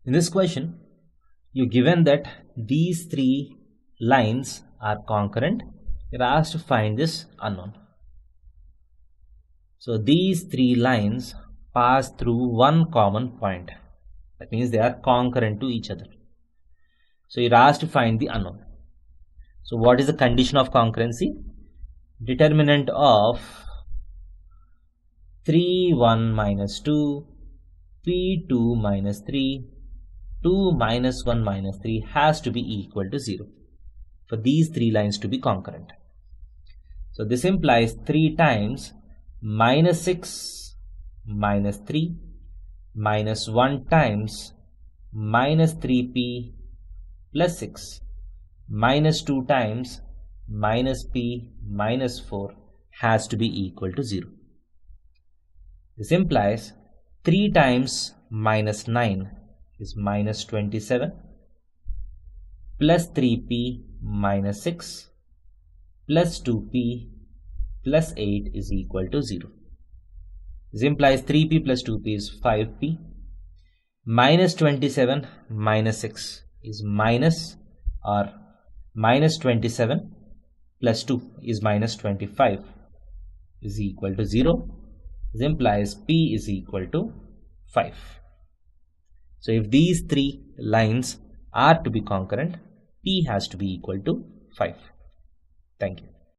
In this question, you're given that these three lines are concurrent. You're asked to find this unknown. So these three lines pass through one common point. That means they are concurrent to each other. So you're asked to find the unknown. So what is the condition of concurrency? Determinant of 3, 1 minus 2, P2 minus 3, 2 minus 1 minus 3 has to be equal to 0 for these three lines to be concurrent. So this implies 3 times minus 6 minus 3 minus 1 times minus 3p plus 6 minus 2 times minus p minus 4 has to be equal to 0. This implies 3 times minus 9 is minus 27 plus 3p minus 6 plus 2p plus 8 is equal to 0. This implies 3p plus 2p is 5p. Minus 27 minus 6 is minus 27 plus 2 is minus 25 is equal to 0. This implies p is equal to 5. So if these three lines are to be concurrent, p has to be equal to 5. Thank you.